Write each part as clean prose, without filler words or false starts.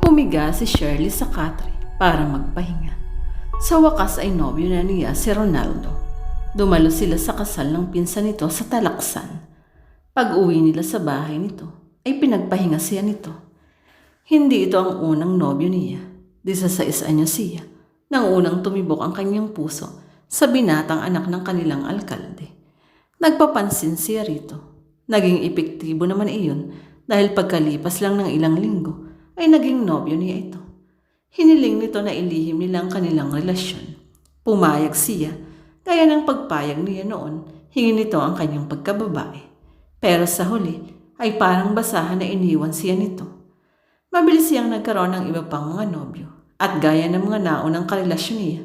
Humiga si Shirley sa katre para magpahinga. Sa wakas ay nobyo na niya si Ronaldo. Dumalo sila sa kasal ng pinsan nito sa Talaksan. Pag-uwi nila sa bahay nito, ay pinagpahinga siya nito. Hindi ito ang unang nobyo niya. 16 anyos siya nang unang tumibok ang kanyang puso sa binatang anak ng kanilang alkalde. Nagpapansin siya rito. Naging epektibo naman iyon dahil pagkalipas lang ng ilang linggo ay naging nobyo niya ito. Hiniling nito na ilihim nila ang kanilang relasyon. Pumayag siya, gaya ng pagpayag niya noon, hingin nito ang kanyang pagkababae. Pero sa huli ay parang basahan na iniwan siya nito. Mabilis siyang nagkaroon ng iba pang mga nobyo at gaya ng mga naunang karelasyon niya,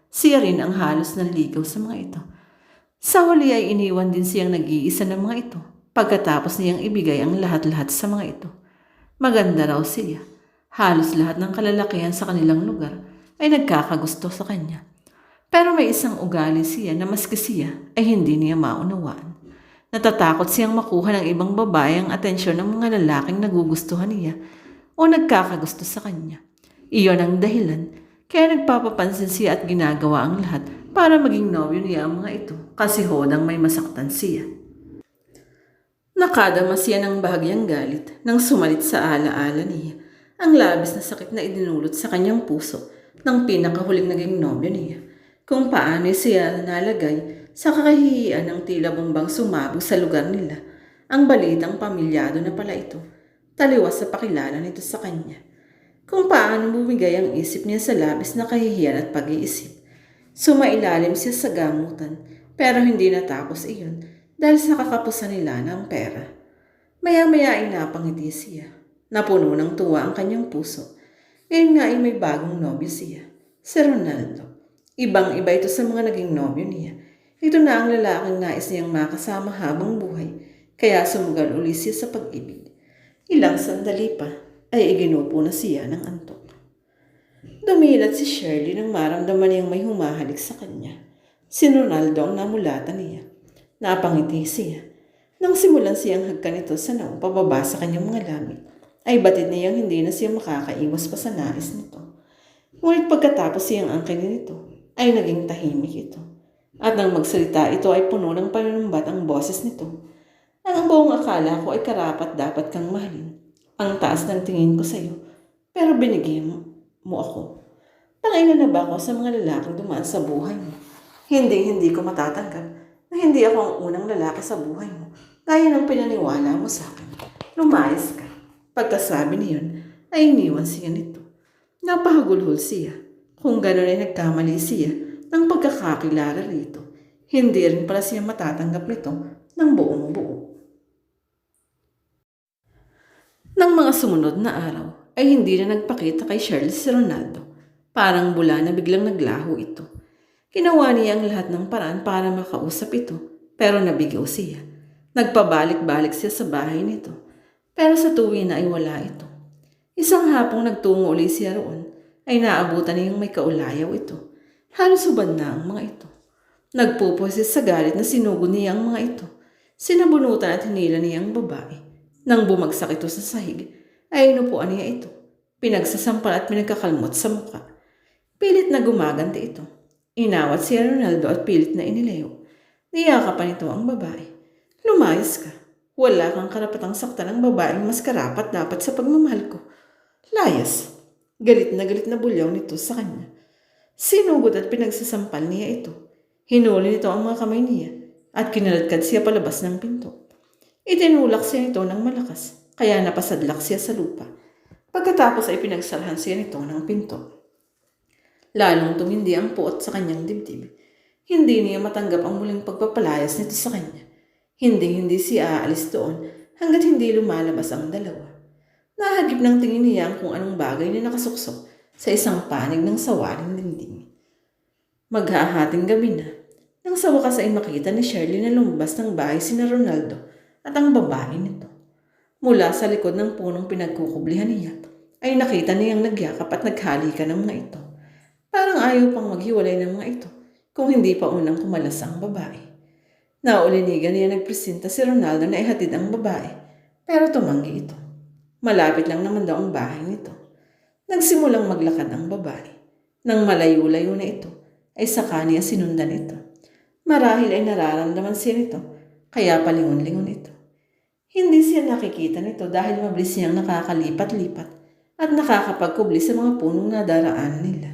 siya rin ang halos nanligaw sa mga ito. Sa huli ay iniwan din siyang nag-iisa ng mga ito pagkatapos niyang ibigay ang lahat-lahat sa mga ito. Maganda raw siya. Halos lahat ng kalalakihan sa kanilang lugar ay nagkakagusto sa kanya. Pero may isang ugali siya na maski siya ay hindi niya maunawaan. Natatakot siyang makuha ng ibang babae ang atensyon ng mga lalaking nagugustuhan niya o nagkakagusto sa kanya. Iyon ang dahilan kaya nagpapapansin siya at ginagawa ang lahat para maging nobyo niya ang mga ito kasi hodang may masaktan siya. Nakadama siya ng bahagyang galit nang sumalit sa alaala niya ang labis na sakit na idinulot sa kanyang puso ng pinakahuling naging nobyo niya. Kung paano siya nalagay sa kakahihiyan ng tila bumbang sumabog sa lugar nila, ang balitang pamilyado na pala ito, taliwas sa pakilala nito sa kanya. Kung paano bumigay ang isip niya sa labis na kahihiyan at pag-iisip. Sumailalim siya sa gamutan pero hindi natapos iyon dahil sa kakapusan nila ng pera. Maya-maya ay napangiti siya. Napuno ng tuwa ang kanyang puso. Ngayon nga ay may bagong nobyo siya, si Ronaldo. Ibang-iba ito sa mga naging nobyo niya. Ito na ang lalaking nais niyang makasama habang buhay, kaya sumugal uli siya sa pag-ibig. Ilang sandali pa ay iginupo na siya ng antok. Dumilat si Shirley nang maramdaman niyang may humahalik sa kanya. Si Ronaldo ang namulatan niya. Napangiti siya. Nang simulan siyang hagkan ito sa naong pababa sa kanyang mga labi, ay batid niyang hindi na siya makakaiwas pa sa nais nito. Ngunit pagkatapos siyang angkinin nito, ay naging tahimik ito. At nang magsalita ito ay puno ng panunumbat ang boses nito. Ang buong akala ko ay karapat dapat kang mahalin. Ang taas ng tingin ko sa iyo, pero binigyan mo ako. Nangailan na ba ako sa mga lalaking dumaan sa buhay mo? Hindi ko matatanggap na hindi ako ang unang lalaki sa buhay mo, gaya ng pinaniwala mo sa akin. Lumayas ka. Pagkasabi niyon, ay iniwan siya nito. Napahagulhol siya. Kung gano'n ay nagkamali siya ng pagkakakilala rito, hindi rin pala siya matatanggap nito ng buong buo. Nang mga sumunod na araw, ay hindi na nagpakita kay Shirley si Ronaldo. Parang bula na biglang naglaho ito. Ginawa niya ang lahat ng paraan para makausap ito, pero nabigaw siya. Nagpabalik-balik siya sa bahay nito, pero sa tuwi na ay wala ito. Isang hapong nagtungo uli siya roon, ay naabutan niyang may kaulayaw ito. Halos hubad na ang mga ito. Nagpupusis sa galit na sinugod niya ang mga ito. Sinabunutan at hinila niya ang babae. Nang bumagsak ito sa sahig, ay inupuan niya ito. Pinagsasampal at pinagkakalmot sa muka. Pilit na gumaganti ito. Inawat si Ronaldo at pilit na inilayo. Niyakapan ito ang babae. Lumayas ka. Wala kang karapatang saktan ng babaeng mas karapat dapat sa pagmamahal ko. Layas. Galit na bulyaw nito sa kanya. Sinugod at pinagsasampal niya ito. Hinuli nito ang mga kamay niya at kinaladkad siya palabas ng pinto. Itinulak siya nito ng malakas, kaya napasadlak siya sa lupa. Pagkatapos ay pinagsarahan siya nito ng pinto. Lalong tumindi ang puot sa kanyang dibdib. Hindi niya matanggap ang muling pagpapalayas nito sa kanya. Hindi siya aalis doon hanggat hindi lumalabas ang dalawa. Nahagip ng tingin niya kung anong bagay na nakasuksok sa isang panig ng sawaling dingding. Maghahating gabi na, nang sa wakas ay makita ni Shirley na lumabas ng bahay sina Ronaldo at ang babae nito. Mula sa likod ng punong pinagkukublihan niya, ay nakita niyang nagyakap at naghalikan ng mga ito. Parang ayaw pang maghiwalay ng mga ito kung hindi pa unang kumalas ang babae. Naulinigan niya nagpresenta si Ronaldo na ihatid ang babae, pero tumanggi ito. Malapit lang naman daw ang bahay nito. Nagsimulang maglakad ang babae. Nang malayo-layo na ito, ay saka niya sinundan ito. Marahil ay nararamdaman siya nito, kaya palingon-lingon ito. Hindi siya nakikita nito dahil mabilis niyang nakakalipat-lipat at nakakapagkubli sa mga punong nadaraan nila.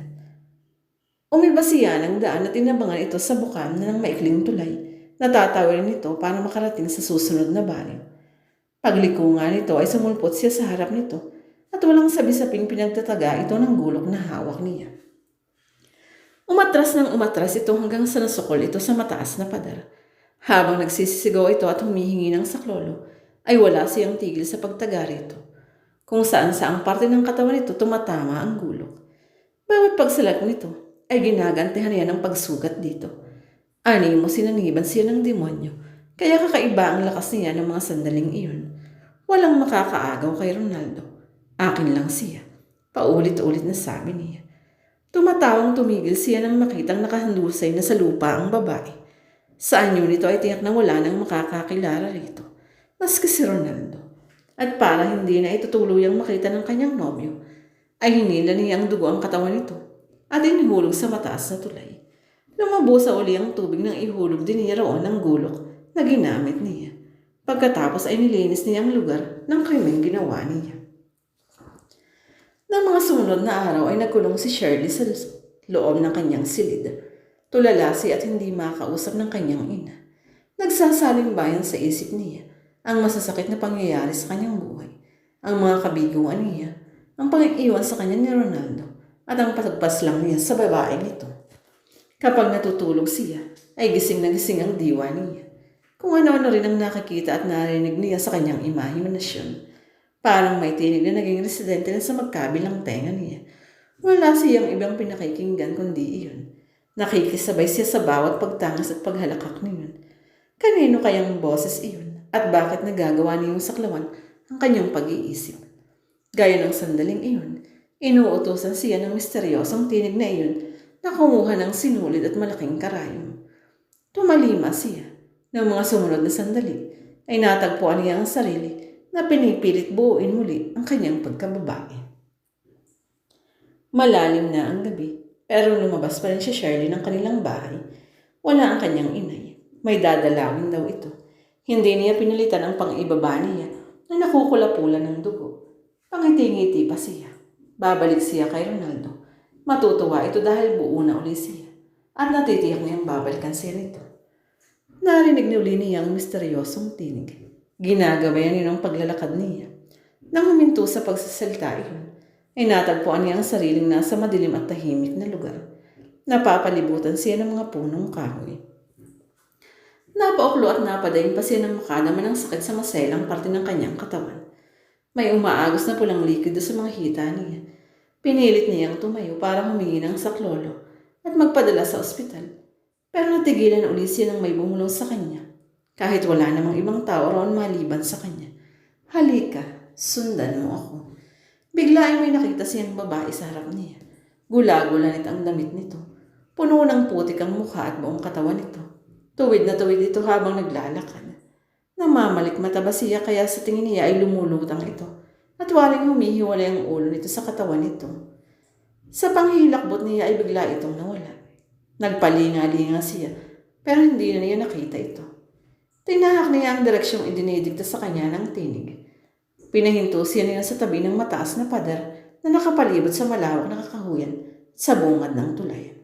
Umiba siya ng daan at inabangan ito sa bukal na ng maikling tulay. Natatawirin ito para makarating sa susunod na baryo. Pagliko nga nito ay sumulpot siya sa harap nito at walang sabi-sabing pinagtataga ito ng gulok na hawak niya. Umatras ng umatras ito hanggang sa nasukol ito sa mataas na pader. Habang nagsisisigaw ito at humihingi ng saklolo, ay wala siyang tigil sa pagtaga rito. Kung saan saang parte ng katawan nito tumatama ang gulok. Bawat pagsalag nito ay ginagantihan niya ng pagsugat dito. Animo sinaniban siya ng demonyo, kaya kakaiba ang lakas niya ng mga sandaling iyon. Walang makakaagaw kay Ronaldo. Akin lang siya. Paulit-ulit na sabi niya. Tumatawang tumigil siya nang makitang nakahandusay na sa lupa ang babae. Sa anyo nito ay tiyak na wala nang makakakilala rito, maski si Ronaldo. At para hindi na ito tuluyang makita ng kanyang nobyo, ay hinila niya ang dugo ang katawan nito at inihulog sa mataas na tulay. Lumabo sa uli ang tubig nang ihulog din niya roon ang gulok na ginamit niya. Pagkatapos ay nilinis niya ang lugar ng krimeng ginawa niya. Nang mga sumunod na araw ay nagkulong si Shirley sa loob ng kanyang silid. Tulala siya at hindi makausap ng kanyang ina. Nagsasaling bayan sa isip niya ang masasakit na pangyayari sa kanyang buhay, ang mga kabiguan niya, ang pag-iwan sa kanya ni Ronaldo, at ang patagpas lang niya sa babaeng ito. Kapag natutulog siya, ay gising na gising ang diwa niya. Kung ano-ano rin ang nakikita at narinig niya sa kanyang imahinasyon. Parang may tinig na naging residente na sa magkabilang tenga niya. Wala siyang ibang pinakikinggan kundi iyon. Nakikisabay siya sa bawat pagtangas at paghalakak niyon. Kanino kayang boses iyon at bakit nagagawa niyong saklawan ang kanyang pag-iisip? Gaya ng sandaling iyon, inuutosan siya ng misteryosong tinig na iyon na kumuha ng sinulid at malaking karayom. Tumalima siya. Ng mga sumunod na sandali ay natagpuan niya ang sarili na pinipilit buuin muli ang kanyang pagkababae. Malalim na ang gabi, pero lumabas pa rin si Shirley ng kanilang bahay. Wala ang kanyang inay. May dadalawin daw ito. Hindi niya pinalitan ang pang-ibaba niya na nakukula-pula ng dugo. Pangiti-ngiti pa siya. Babalik siya kay Ronaldo. Matutuwa ito dahil buo na uli siya. At natitiyak niyang babalikan siya nito. Narinig ni uli niya ang misteryosong tinig. Ginagabayan niya ng paglalakad niya. Nang huminto sa pagsasalita iyon, ay natagpuan niya ang sariling nasa madilim at tahimik na lugar. Napapalibutan siya ng mga punong kahoy. Napauklo at napadayin pa siya ng makadaman ng sakit sa maselang parte ng kanyang katawan. May umaagos na pulang likido sa mga hita niya. Pinilit niyang tumayo para humingi ng saklolo at magpadala sa ospital. Pero natigilan uli siya nang may bumulong sa kanya. Kahit wala namang ibang tao roon maliban sa kanya. Halika, sundan mo ako. Bigla ay may nakita siyang babae sa harap niya. Gula-gulanit ang damit nito. Puno ng putik ang mukha at buong katawan nito. Tuwid na tuwid ito habang naglalakad. Namamalik mata ba siya kaya sa tingin niya ay lumulutang ito. At waring humihiwalay ang ulo nito sa katawan nito. Sa panghilakbot niya ay bigla itong nawala. Nagpalinga-linga siya pero hindi na niya nakita ito. Tinahak niya ang direksyong idinidikta sa kanya ng tinig. Pinahinto siya niya sa tabi ng mataas na pader na nakapalibot sa malawak na kakahuyan sa bungad ng tulay.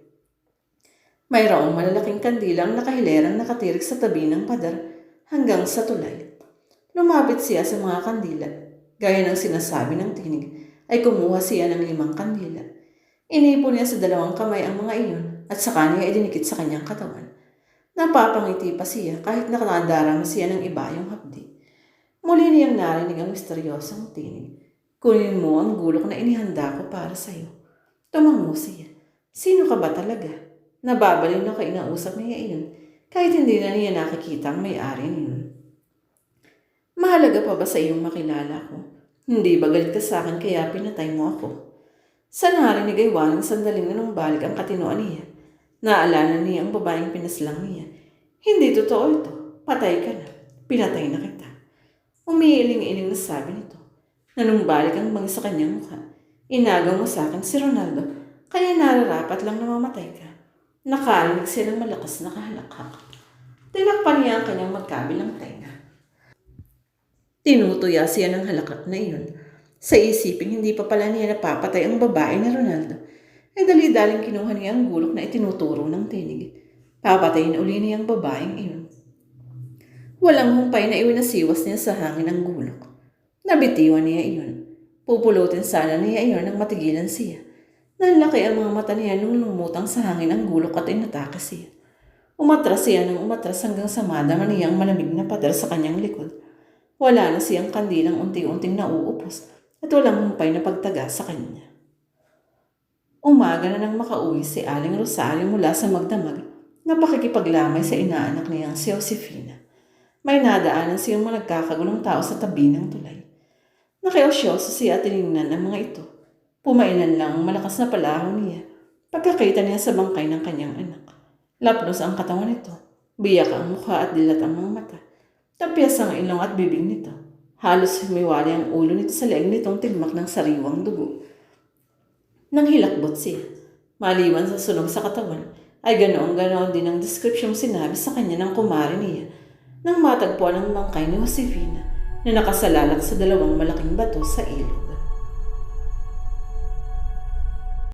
Mayroong malalaking kandila ang nakahilerang nakatirik sa tabi ng pader hanggang sa tulay. Lumapit siya sa mga kandila. Gaya ng sinasabi ng tinig, ay kumuha siya ng 5 kandila. Inipon niya sa 2 kamay ang mga iyon at saka niya idinikit sa kanyang katawan. Napapangiti pa siya kahit nakadarama siya ng iba yung hapdi. Muli niyang narinig ang misteryosong tinig. Kunin mo ang gulok na inihanda ko para sa'yo. Tumango siya. Sino ka ba talaga? Nababaliw na kainausap niya iyon kahit hindi na niya nakikita ang may-ari niyon. Mahalaga pa ba sa iyong makilala ko? Hindi ba galit ka sa akin kaya pinatay mo ako? Sa narinig ay walang sandaling na nung balik ang katinoan niya. Naalala niya ang babaeng pinaslang niya. Hindi totoo ito. Patay ka na. Pinatay na kita. Umiiling-iling na sabi nito. Nanumbalik ang bangis sa kanyang mukha. Inagaw mo sa akin si Ronaldo, kaya nararapat lang na mamatay ka. Nakarinig silang malakas na kahalakhak. Tinakpan niya ang kanyang magkabilang tenga. Tinutuya siya ng halakhak na iyon. Sa isiping hindi pa pala niya napapatay ang babae ni Ronaldo, ay dali-daling kinuha niya ang gulok na itinuturo ng tinig. Papatayin uli niya ang babaeng iyon. Walang humpay na iwinasiwas niya sa hangin ang gulok. Nabitiwan niya iyon. Pupulutin sana niya iyon nang matigilan siya. Nanlaki ang mga mata niya nung lumutang sa hangin ang gulok at inatake siya. Umatras siya ng umatras hanggang sa madama niyang malamig na pader sa kanyang likod. Wala na siyang kandilang unti-unting nauupos at walang humpay na pagtaga sa kanya. Umaga na nang makauwi si Aling Rosario mula sa magdamag na pakikipaglamay sa inaanak niyang si Josefina. May nadaanan siyang mga nagkakagulong tao sa tabi ng tulay. Nakiosyoso siya at tinignan ang mga ito. Pumailan lang ang malakas na palahon niya pagkakita niya sa bangkay ng kanyang anak. Laplos ang katawan nito, biyak ang mukha at dilat ang mga mata. Tapyas ang ilong at bibig nito. Halos humiwali ang ulo nito sa leeg nitong tigmak ng sariwang dugo. Nang hilakbot siya, maliban sa sunog sa katawan, ay ganoon din ang description sinabi sa kanya ng kumari niya nang matagpuan ang bangkay ni Josefina na nakasalalak sa dalawang malaking bato sa ilog.